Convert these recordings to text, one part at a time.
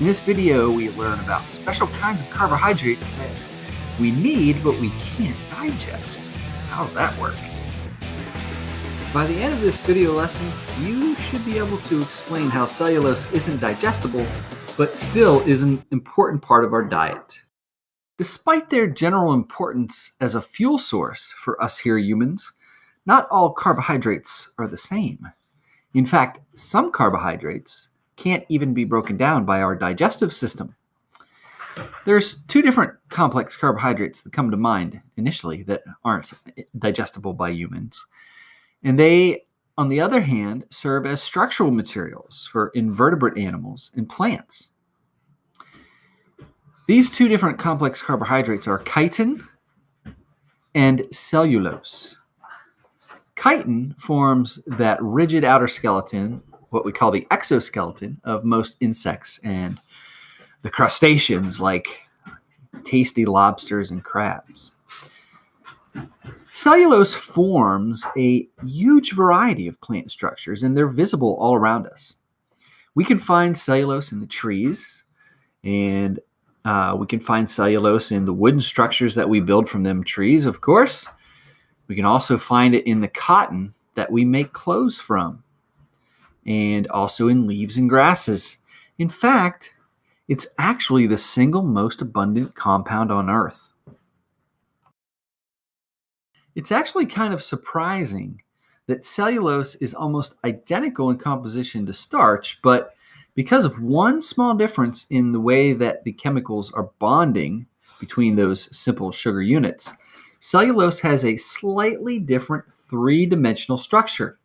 In this video, we learn about special kinds of carbohydrates that we need but we can't digest. How's that work? By the end of this video lesson, you should be able to explain how cellulose isn't digestible, but still is an important part of our diet. Despite their general importance as a fuel source for us here humans, not all carbohydrates are the same. In fact, some carbohydrates can't even be broken down by our digestive system. There's two different complex carbohydrates that come to mind initially that aren't digestible by humans. And they, on the other hand, serve as structural materials for invertebrate animals and plants. These two different complex carbohydrates are chitin and cellulose. Chitin forms that rigid outer skeleton, what we call the exoskeleton, of most insects and the crustaceans like tasty lobsters and crabs. Cellulose forms a huge variety of plant structures, and they're visible all around us. We can find cellulose in the trees, and we can find cellulose in the wooden structures that we build from them trees, of course. We can also find it in the cotton that we make clothes from, and also in leaves and grasses. In fact, it's actually the single most abundant compound on Earth. It's actually kind of surprising that cellulose is almost identical in composition to starch, but because of one small difference in the way that the chemicals are bonding between those simple sugar units, cellulose has a slightly different three-dimensional structure.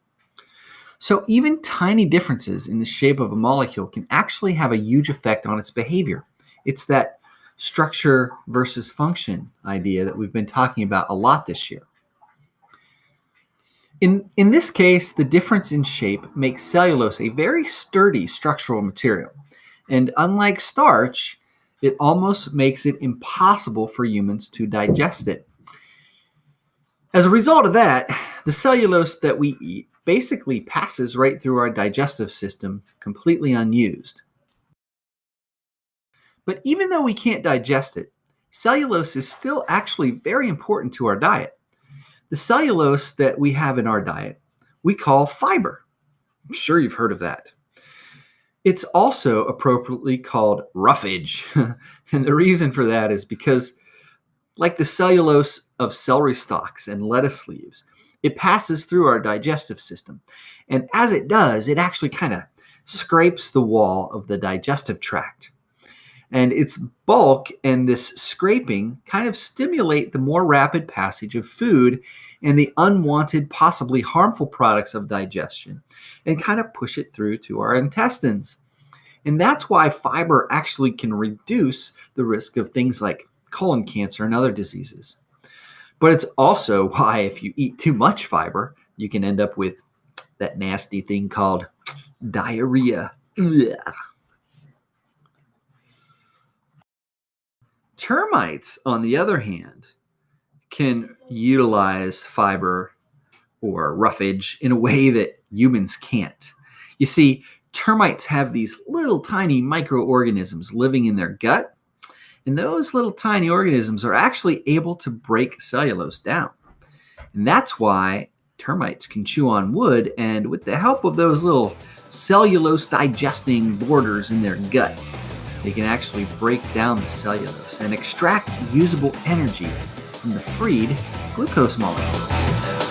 So even tiny differences in the shape of a molecule can actually have a huge effect on its behavior. It's that structure versus function idea that we've been talking about a lot this year. In this case, the difference in shape makes cellulose a very sturdy structural material. And unlike starch, it almost makes it impossible for humans to digest it. As a result of that, the cellulose that we eat basically passes right through our digestive system completely unused. But even though we can't digest it, cellulose is still actually very important to our diet. The cellulose that we have in our diet, we call fiber. I'm sure you've heard of that. It's also appropriately called roughage. And the reason for that is because, like the cellulose of celery stalks and lettuce leaves, it passes through our digestive system. And as it does, it actually kind of scrapes the wall of the digestive tract. And its bulk and this scraping kind of stimulate the more rapid passage of food and the unwanted, possibly harmful products of digestion, and kind of push it through to our intestines. And that's why fiber actually can reduce the risk of things like colon cancer and other diseases. But it's also why if you eat too much fiber, you can end up with that nasty thing called diarrhea. Ugh. Termites, on the other hand, can utilize fiber or roughage in a way that humans can't. You see, termites have these little tiny microorganisms living in their gut, and those little tiny organisms are actually able to break cellulose down. And that's why termites can chew on wood, and with the help of those little cellulose digesting borders in their gut, they can actually break down the cellulose and extract usable energy from the freed glucose molecules.